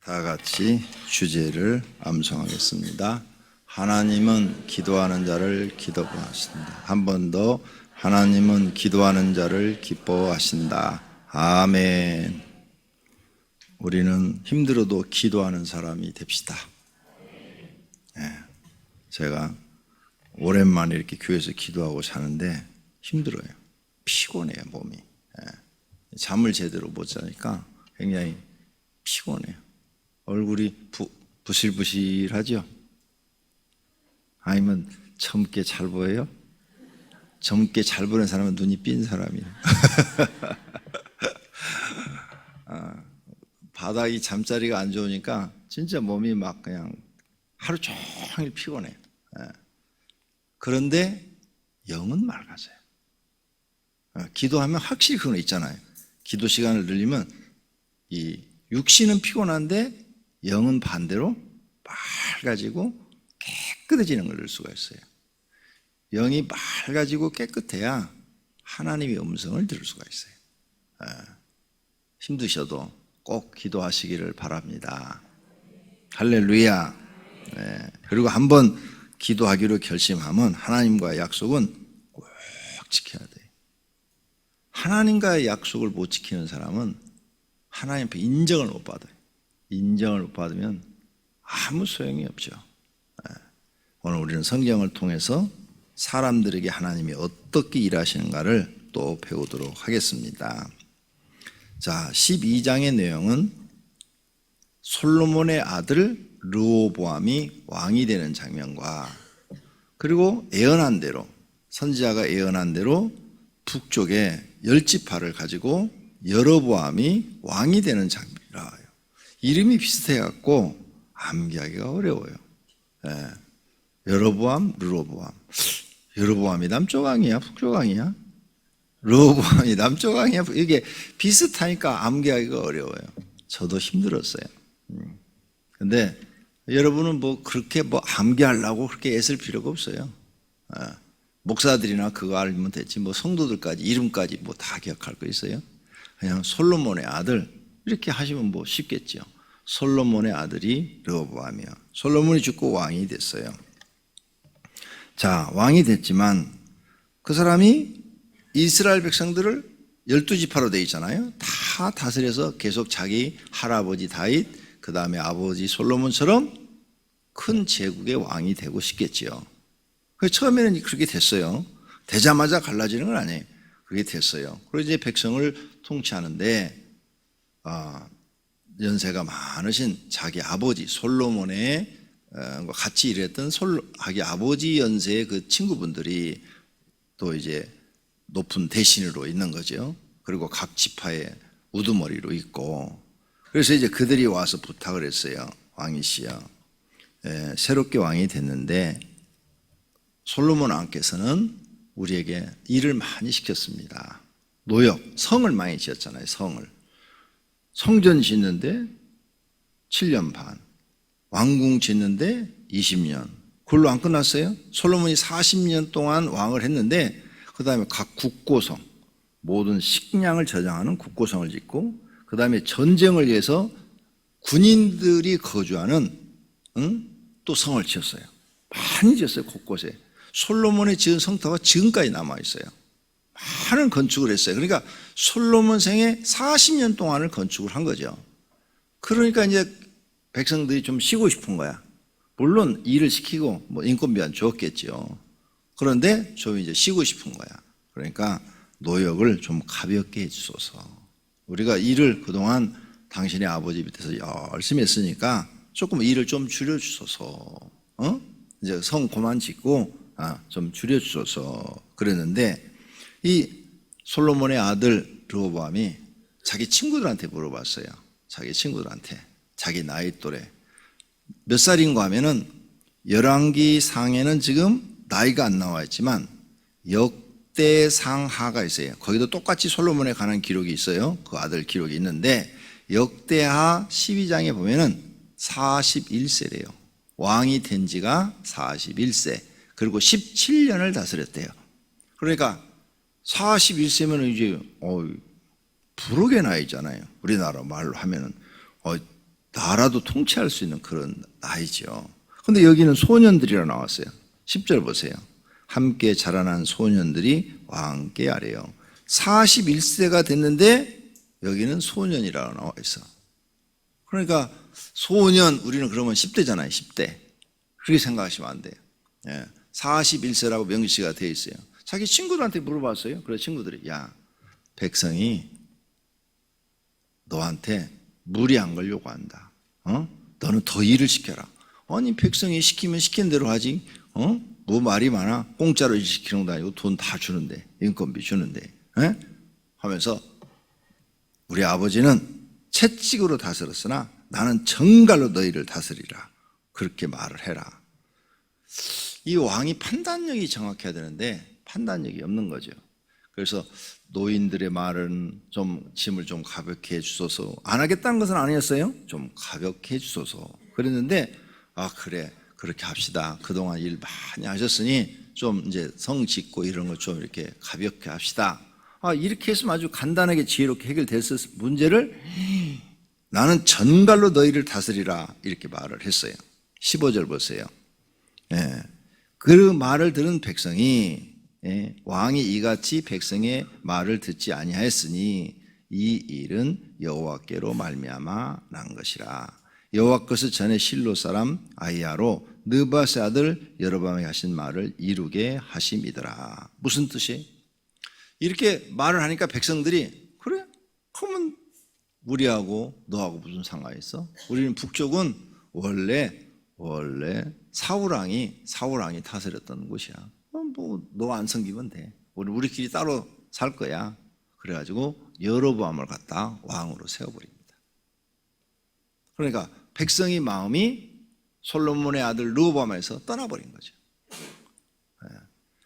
다 같이 주제를 암송하겠습니다. 하나님은 기도하는 자를 기뻐하신다. 한 번 더, 하나님은 기도하는 자를 기뻐하신다. 아멘. 우리는 힘들어도 기도하는 사람이 됩시다. 제가 오랜만에 이렇게 교회에서 기도하고 사는데 힘들어요. 피곤해요, 몸이. 잠을 제대로 못 자니까 굉장히 피곤해요. 얼굴이 부실부실하죠? 아니면 젊게 잘 보여요? 젊게 잘 보는 사람은 눈이 삔 사람이에요. 바닥이 잠자리가 안 좋으니까 진짜 몸이 막 그냥 하루 종일 피곤해요. 그런데 영은 맑아져요. 기도하면 확실히 그건 있잖아요. 기도 시간을 늘리면 이 육신은 피곤한데 영은 반대로 맑아지고 깨끗해지는 걸 알 수가 있어요. 영이 맑아지고 깨끗해야 하나님의 음성을 들을 수가 있어요. 힘드셔도 꼭 기도하시기를 바랍니다. 할렐루야. 그리고 한번 기도하기로 결심하면 하나님과의 약속은 꼭 지켜야 돼요. 하나님과의 약속을 못 지키는 사람은 하나님 앞에 인정을 못 받아요. 인정을 못 받으면 아무 소용이 없죠. 오늘 우리는 성경을 통해서 사람들에게 하나님이 어떻게 일하시는가를 또 배우도록 하겠습니다. 자, 12장의 내용은 솔로몬의 아들 르호보암이 왕이 되는 장면과 그리고 예언한 대로 선지자가 예언한 대로 북쪽에 10지파를 가지고 여로보암이 왕이 되는 장면이라요. 이름이 비슷해갖고 암기하기가 어려워요. 여로보암, 르호보암. 여로보암이 남쪽 왕이야, 북쪽 왕이야? 르호보암이 남쪽 왕이야? 이게 비슷하니까 암기하기가 어려워요. 저도 힘들었어요. 근데 여러분은 그렇게 암기하려고 그렇게 애쓸 필요가 없어요. 목사들이나 그거 알면 됐지. 성도들까지 이름까지 다 기억할 거 있어요? 그냥 솔로몬의 아들 이렇게 하시면 쉽겠죠. 솔로몬의 아들이 르호보암이요. 솔로몬이 죽고 왕이 됐어요. 자, 왕이 됐지만 그 사람이 이스라엘 백성들을 12지파로 되어 있잖아요. 다 다스려서 계속 자기 할아버지 다윗, 그 다음에 아버지 솔로몬처럼 큰 제국의 왕이 되고 싶겠지요. 처음에는 그렇게 됐어요. 되자마자 갈라지는 건 아니에요. 그렇게 됐어요. 그리고 이제 백성을 통치하는데 연세가 많으신 자기 아버지 솔로몬의 같이 일했던 자기 아버지 연세의 그 친구분들이 또 이제 높은 대신으로 있는 거죠. 그리고 각 지파의 우두머리로 있고 그래서 이제 그들이 와서 부탁을 했어요. 왕이시여, 새롭게 왕이 됐는데 솔로몬 왕께서는 우리에게 일을 많이 시켰습니다. 노역, 성을 많이 지었잖아요. 성전 짓는데 7년 반, 왕궁 짓는데 20년. 그걸로 안 끝났어요. 솔로몬이 40년 동안 왕을 했는데 그 다음에 각 국고성, 모든 식량을 저장하는 국고성을 짓고 그 다음에 전쟁을 위해서 군인들이 거주하는 또 성을 지었어요. 많이 지었어요. 곳곳에. 솔로몬이 지은 성터가 지금까지 남아있어요. 많은 건축을 했어요. 그러니까 솔로몬 생에 40년 동안을 건축을 한 거죠. 그러니까 이제 백성들이 좀 쉬고 싶은 거야. 물론 일을 시키고 인건비는 줬겠죠. 그런데 좀 이제 쉬고 싶은 거야. 그러니까 노역을 좀 가볍게 해주소서. 우리가 일을 그동안 당신의 아버지 밑에서 열심히 했으니까 조금 일을 좀 줄여주소서. 이제 성 그만 짓고 좀 줄여주소서 그랬는데 이 솔로몬의 아들 르호보암이 자기 친구들한테 물어봤어요. 자기 친구들한테 자기 나이 또래 몇 살인가 하면은 열왕기 상에는 지금 나이가 안 나와 있지만 역대상하가 있어요. 거기도 똑같이 솔로몬에 관한 기록이 있어요. 그 아들 기록이 있는데 역대하 12장에 보면은 41세래요. 왕이 된 지가 41세. 그리고 17년을 다스렸대요. 그러니까 41세면 이제 부록의 나이잖아요. 우리나라 말로 하면은 나라도 통치할 수 있는 그런 나이죠. 근데 여기는 소년들이라 나왔어요. 10절 보세요. 함께 자라난 소년들이 왕께 아래요. 41세가 됐는데 여기는 소년이라고 나와 있어. 그러니까 소년, 우리는 그러면 10대잖아요. 10대. 그렇게 생각하시면 안 돼요. 41세라고 명시가 되어 있어요. 자기 친구들한테 물어봤어요. 그래서 친구들이, 야, 백성이 너한테 무리한 걸 요구한다. 너는 더 일을 시켜라. 아니, 백성이 시키면 시킨 대로 하지. 뭐 말이 많아? 공짜로 일 시키는 것도 아니고 돈 다 주는데, 인건비 주는데. 하면서 우리 아버지는 채찍으로 다스렸으나 나는 정갈로 너희를 다스리라. 그렇게 말을 해라. 이 왕이 판단력이 정확해야 되는데 판단력이 없는 거죠. 그래서 노인들의 말은 좀 짐을 좀 가볍게 해주소서. 안 하겠다는 것은 아니었어요. 좀 가볍게 해주소서. 그랬는데 그래, 그렇게 합시다. 그동안 일 많이 하셨으니 좀 이제 성 짓고 이런 거 좀 이렇게 가볍게 합시다. 이렇게 했으면 아주 간단하게 지혜롭게 해결됐을 문제를 나는 전갈로 너희를 다스리라 이렇게 말을 했어요. 15절 보세요. 그 말을 들은 백성이, 왕이 이같이 백성의 말을 듣지 아니하였으니 이 일은 여호와께로 말미암아 난 것이라. 여호와께서 전에 실로 사람 아히야로 느바세 아들 여로보암에게 하신 말을 이루게 하심이더라. 무슨 뜻이에요? 이렇게 말을 하니까 백성들이 그래? 그러면 우리하고 너하고 무슨 상관이 있어? 우리는 북쪽은 원래 사울왕이 다스렸던 곳이야. 뭐 너 안 섬기면 돼. 우리끼리 따로 살 거야. 그래가지고 여로보암을 갖다 왕으로 세워버립니다. 그러니까 백성의 마음이 솔로몬의 아들 르호보암에서 떠나버린 거죠.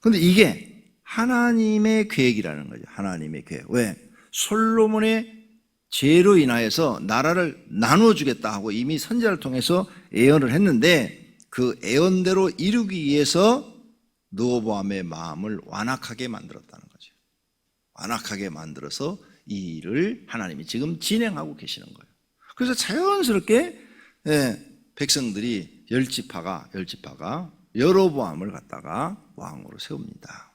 그런데 이게 하나님의 계획이라는 거죠. 하나님의 계획. 왜? 솔로몬의 죄로 인하여서 나라를 나누어주겠다 하고 이미 선지자를 통해서 예언을 했는데 그 예언대로 이루기 위해서 르호보암의 마음을 완악하게 만들었다는 거죠. 완악하게 만들어서 이 일을 하나님이 지금 진행하고 계시는 거예요. 그래서 자연스럽게 백성들이 열지파가 여로보암을 갖다가 왕으로 세웁니다.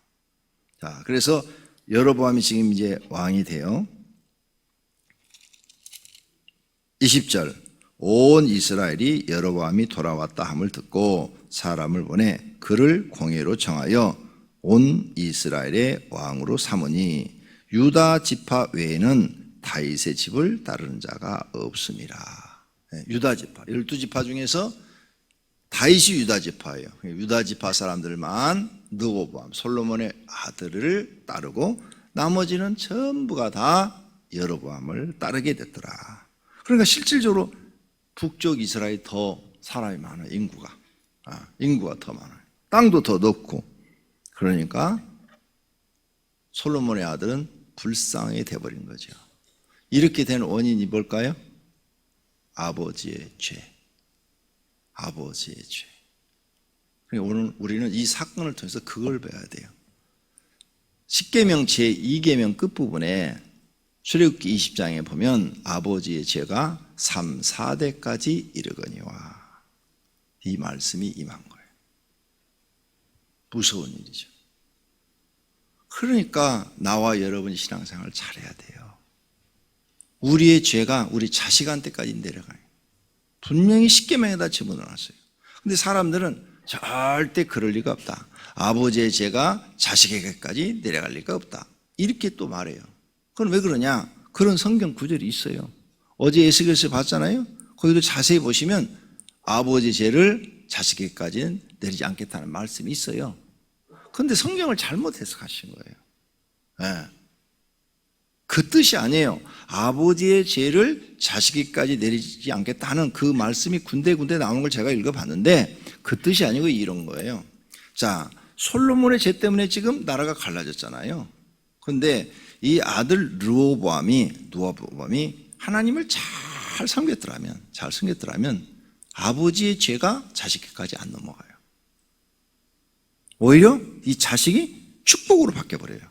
자, 그래서 여로보암이 지금 이제 왕이 돼요. 20절 온 이스라엘이 여로보암이 돌아왔다 함을 듣고 사람을 보내 그를 공회로 정하여 온 이스라엘의 왕으로 삼으니 유다 지파 외에는 다윗의 집을 따르는 자가 없음이라. 유다 지파 12지파 중에서 다윗이 유다 지파예요. 유다 지파 사람들만 르호보암 솔로몬의 아들을 따르고 나머지는 전부가 다 여로보암을 따르게 됐더라. 그러니까 실질적으로 북쪽 이스라엘이 더 사람이 많아요. 인구가 더 많아요. 땅도 더 넓고. 그러니까 솔로몬의 아들은 불쌍하게 돼버린 거죠. 이렇게 된 원인이 뭘까요? 아버지의 죄. 아버지의 죄. 그러니까 오늘 우리는 이 사건을 통해서 그걸 배워야 돼요. 십계명 제2계명 끝부분에 출애굽기 20장에 보면 아버지의 죄가 3, 4대까지 이르거니와 이 말씀이 임한 거예요. 무서운 일이죠. 그러니까 나와 여러분이 신앙생활을 잘해야 돼요. 우리의 죄가 우리 자식한테까지 내려가요. 분명히 십계명에다 집어넣었어요. 근데 사람들은 절대 그럴 리가 없다. 아버지의 죄가 자식에게까지 내려갈 리가 없다. 이렇게 또 말해요. 그건 왜 그러냐? 그런 성경 구절이 있어요. 어제 에스겔서 봤잖아요. 거기도 자세히 보시면 아버지 죄를 자식에게까지는 내리지 않겠다는 말씀이 있어요. 그런데 성경을 잘못 해석하신 거예요. 그 뜻이 아니에요. 아버지의 죄를 자식에게까지 내리지 않겠다는 그 말씀이 군데군데 나오는 걸 제가 읽어봤는데 그 뜻이 아니고 이런 거예요. 자, 솔로몬의 죄 때문에 지금 나라가 갈라졌잖아요. 그런데 이 아들 르호보암이 하나님을 잘 섬겼더라면 아버지의 죄가 자식에게까지 안 넘어가요. 오히려 이 자식이 축복으로 바뀌어버려요.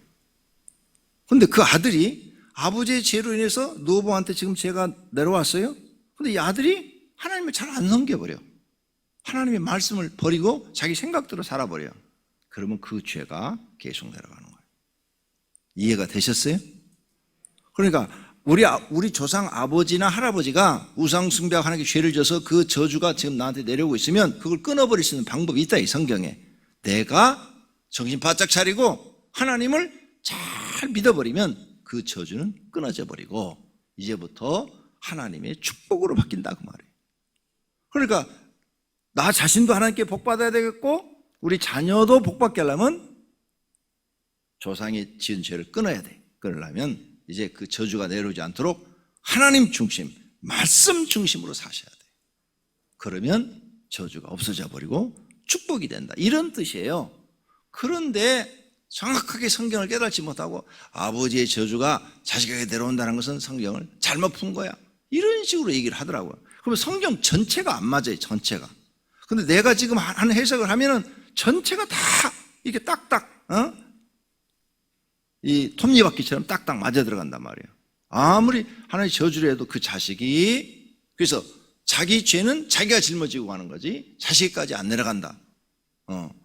그런데 그 아들이 아버지의 죄로 인해서 르호보암한테 지금 죄가 내려왔어요. 근데 이 아들이 하나님을 잘 안 섬겨버려. 하나님의 말씀을 버리고 자기 생각대로 살아버려. 그러면 그 죄가 계속 내려가는 거예요. 이해가 되셨어요? 그러니까 우리 조상 아버지나 할아버지가 우상 숭배하고 하나님께 죄를 져서 그 저주가 지금 나한테 내려오고 있으면 그걸 끊어버릴 수 있는 방법이 있다, 이 성경에. 내가 정신 바짝 차리고 하나님을 잘 믿어버리면 그 저주는 끊어져 버리고 이제부터 하나님의 축복으로 바뀐다, 그 말이에요. 그러니까 나 자신도 하나님께 복 받아야 되겠고 우리 자녀도 복 받게 하려면 조상이 지은 죄를 끊어야 돼. 끊으려면 이제 그 저주가 내려오지 않도록 하나님 중심, 말씀 중심으로 사셔야 돼. 그러면 저주가 없어져 버리고 축복이 된다, 이런 뜻이에요. 그런데 정확하게 성경을 깨닫지 못하고 아버지의 저주가 자식에게 내려온다는 것은 성경을 잘못 푼 거야, 이런 식으로 얘기를 하더라고요. 그러면 성경 전체가 안 맞아요, 전체가. 근데 내가 지금 하는 해석을 하면은 전체가 다 이렇게 딱딱, 이 톱니바퀴처럼 딱딱 맞아 들어간단 말이에요. 아무리 하나님 저주를 해도 그 자식이, 그래서 자기 죄는 자기가 짊어지고 가는 거지 자식까지 안 내려간다.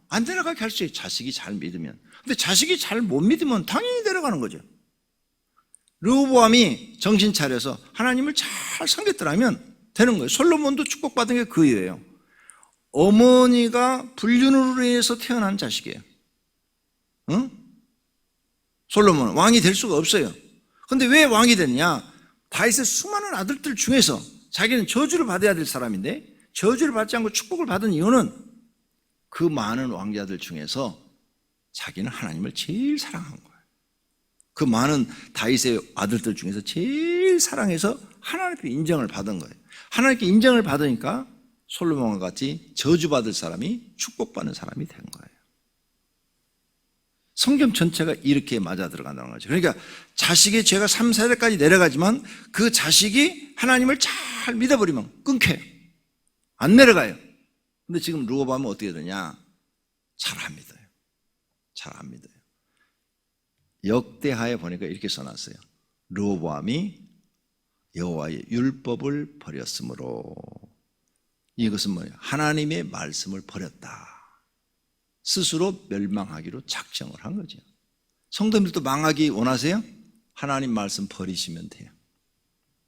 안 내려가게 할 수 있어요, 자식이 잘 믿으면. 근데 자식이 잘 못 믿으면 당연히 내려가는 거죠. 르호보암이 정신 차려서 하나님을 잘 섬겼더라면 되는 거예요. 솔로몬도 축복받은 게 그 이유예요. 어머니가 불륜으로 인해서 태어난 자식이에요. 솔로몬은 왕이 될 수가 없어요. 근데 왜 왕이 됐냐? 다윗의 수많은 아들들 중에서 자기는 저주를 받아야 될 사람인데 저주를 받지 않고 축복을 받은 이유는 그 많은 왕자들 중에서 자기는 하나님을 제일 사랑한 거예요. 그 많은 다윗의 아들들 중에서 제일 사랑해서 하나님께 인정을 받은 거예요. 하나님께 인정을 받으니까 솔로몬과 같이 저주받을 사람이 축복받는 사람이 된 거예요. 성경 전체가 이렇게 맞아 들어간다는 거죠. 그러니까 자식의 죄가 3, 4대까지 내려가지만 그 자식이 하나님을 잘 믿어버리면 끊겨요. 안 내려가요. 근데 지금 르호보암은 어떻게 되냐? 잘 안 믿어요. 잘 안 믿어요. 역대하에 보니까 이렇게 써놨어요. 르호보암이 여호와의 율법을 버렸으므로. 이것은 뭐예요? 하나님의 말씀을 버렸다. 스스로 멸망하기로 작정을 한 거죠. 성도님들도 망하기 원하세요? 하나님 말씀 버리시면 돼요.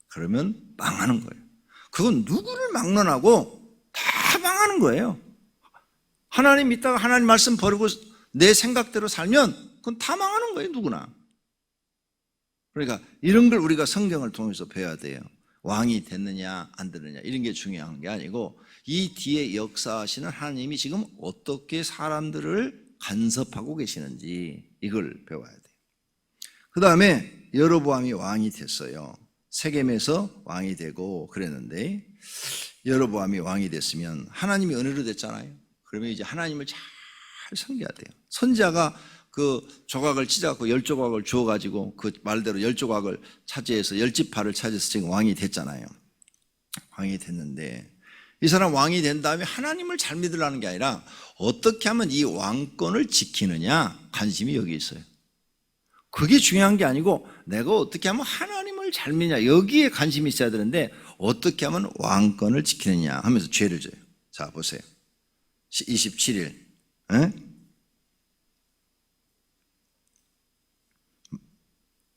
그러면 망하는 거예요. 그건 누구를 막론하고 다 망하는 거예요. 하나님 믿다가 하나님 말씀 버리고 내 생각대로 살면 그건 다 망하는 거예요, 누구나. 그러니까 이런 걸 우리가 성경을 통해서 배워야 돼요. 왕이 됐느냐 안 됐느냐 이런 게 중요한 게 아니고 이 뒤에 역사하시는 하나님이 지금 어떻게 사람들을 간섭하고 계시는지 이걸 배워야 돼요. 그 다음에 여로보암이 왕이 됐어요. 세겜에서 왕이 되고 그랬는데 여로보암이 왕이 됐으면 하나님이 은혜로 됐잖아요. 그러면 이제 하나님을 잘 섬겨야 돼요. 선지자가 그 조각을 찢어갖고 10조각을 주어가지고 그 말대로 10조각을 차지해서 10지파를 차지해서 지금 왕이 됐잖아요. 왕이 됐는데 이 사람 왕이 된 다음에 하나님을 잘 믿으려는 게 아니라 어떻게 하면 이 왕권을 지키느냐 관심이 여기 있어요. 그게 중요한 게 아니고 내가 어떻게 하면 하나님을 잘 믿냐 여기에 관심이 있어야 되는데 어떻게 하면 왕권을 지키느냐 하면서 죄를 져요. 자 보세요. 27일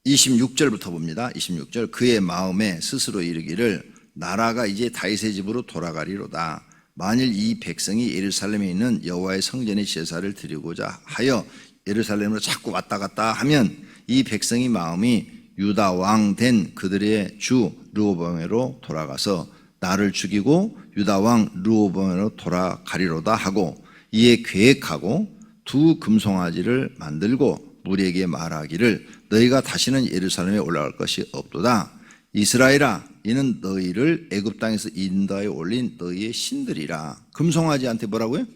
26절부터 봅니다. 26절 그의 마음에 스스로 이르기를 나라가 이제 다윗의 집으로 돌아가리로다. 만일 이 백성이 예루살렘에 있는 여호와의 성전에 제사를 드리고자 하여 예루살렘으로 자꾸 왔다 갔다 하면 이 백성의 마음이 유다 왕 된 그들의 주 르호보암으로 돌아가서 나를 죽이고 유다 왕 르호보암으로 돌아가리로다 하고 이에 계획하고 두 금송아지를 만들고 무리에게 말하기를 너희가 다시는 예루살렘에 올라갈 것이 없도다. 이스라엘아 이는 너희를 애굽 땅에서 인도하여 올린 너희의 신들이라. 금송아지한테 뭐라고요?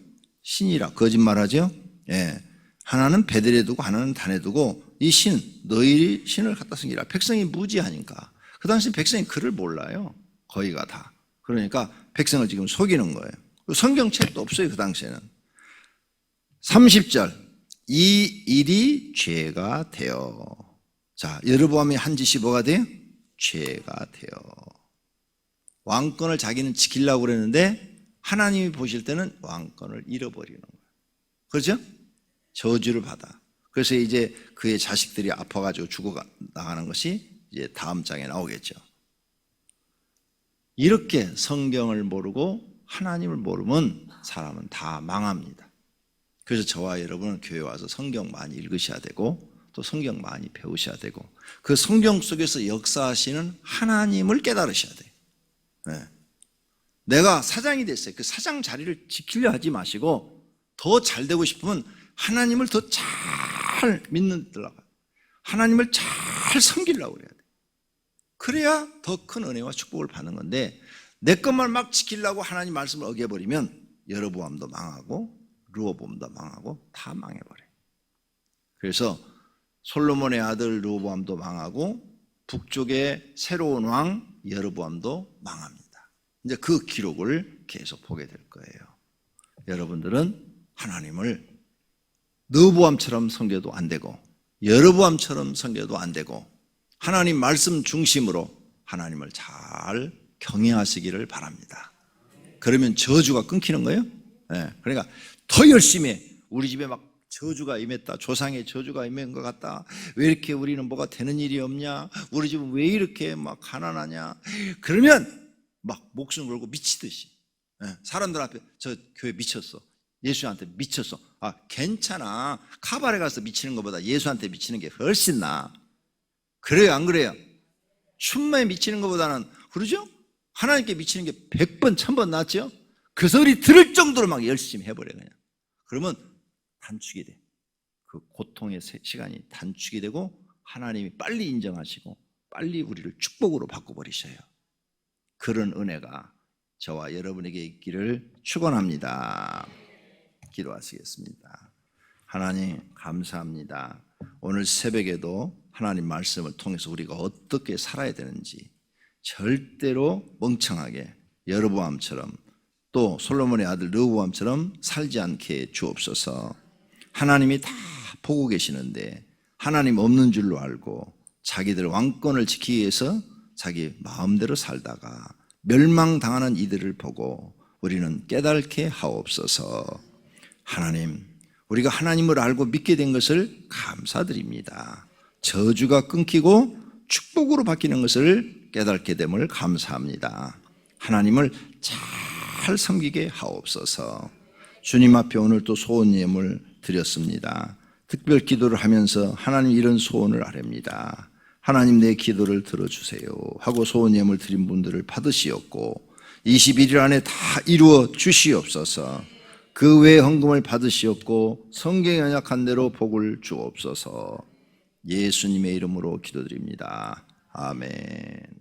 신이라. 거짓말하죠? 예. 하나는 베델에 두고 하나는 단에 두고 이 신, 너희 신을 갖다 섬기라. 백성이 무지하니까. 그 당시 백성이 글을 몰라요. 거의가 다. 그러니까 백성을 지금 속이는 거예요. 성경책도 없어요, 그 당시에는. 30절. 이 일이 죄가 되어. 자, 여로보암이 한 짓이 뭐가 돼요? 죄가 되어. 왕권을 자기는 지키려고 그랬는데 하나님이 보실 때는 왕권을 잃어버리는 거예요. 그렇죠? 저주를 받아. 그래서 이제 그의 자식들이 아파가지고 죽어 나가는 것이 이제 다음 장에 나오겠죠. 이렇게 성경을 모르고 하나님을 모르면 사람은 다 망합니다. 그래서 저와 여러분은 교회 와서 성경 많이 읽으셔야 되고 또 성경 많이 배우셔야 되고 그 성경 속에서 역사하시는 하나님을 깨달으셔야 돼요. 네. 내가 사장이 됐어요. 그 사장 자리를 지키려 하지 마시고 더 잘 되고 싶으면 하나님을 더 잘 믿는 데다가 하나님을 잘 섬기려고 그래야 돼. 그래야 더 큰 은혜와 축복을 받는 건데 내 것만 막 지키려고 하나님 말씀을 어겨버리면 여로보암도 망하고 르호보암도 망하고 다 망해버려요. 그래서 솔로몬의 아들 르호보암도 망하고 북쪽의 새로운 왕 여로보암도 망합니다. 이제 그 기록을 계속 보게 될 거예요. 여러분들은 하나님을 르호보암처럼 섬겨도 안 되고 여로보암처럼 섬겨도 안 되고 하나님 말씀 중심으로 하나님을 잘 경외하시기를 바랍니다. 그러면 저주가 끊기는 거예요. 네. 그러니까 더 열심히 해. 우리 집에 막 저주가 임했다. 조상의 저주가 임한 것 같다. 왜 이렇게 우리는 뭐가 되는 일이 없냐? 우리 집은 왜 이렇게 막 가난하냐? 그러면 막 목숨 걸고 미치듯이. 네. 사람들 앞에 저 교회 미쳤어. 예수한테 미쳤어. 아, 괜찮아. 카바레 가서 미치는 것보다 예수한테 미치는 게 훨씬 나아. 그래요, 안 그래요? 춤에 미치는 것보다는, 그러죠? 하나님께 미치는 게 100번, 1000번 낫죠? 그 소리 들을 정도로 막 열심히 해버려요, 그냥. 그러면 단축이 돼. 그 고통의 시간이 단축이 되고 하나님이 빨리 인정하시고 빨리 우리를 축복으로 바꿔버리셔요. 그런 은혜가 저와 여러분에게 있기를 축원합니다. 기도하시겠습니다. 하나님 감사합니다. 오늘 새벽에도 하나님 말씀을 통해서 우리가 어떻게 살아야 되는지 절대로 멍청하게 여로보암처럼 또 솔로몬의 아들 르호보암처럼 살지 않게 주옵소서. 하나님이 다 보고 계시는데 하나님 없는 줄로 알고 자기들 왕권을 지키기 위해서 자기 마음대로 살다가 멸망당하는 이들을 보고 우리는 깨닫게 하옵소서. 하나님, 우리가 하나님을 알고 믿게 된 것을 감사드립니다. 저주가 끊기고 축복으로 바뀌는 것을 깨닫게 됨을 감사합니다. 하나님을 잘 섬기게 하옵소서. 주님 앞에 오늘 또 소원 예물 드렸습니다. 특별 기도를 하면서 하나님 이런 소원을 아뢰입니다. 하나님 내 기도를 들어주세요 하고 소원 예물 드린 분들을 받으시었고 21일 안에 다 이루어 주시옵소서. 그 외에 헌금을 받으시었고 성경에 언약한 대로 복을 주옵소서. 예수님의 이름으로 기도드립니다. 아멘.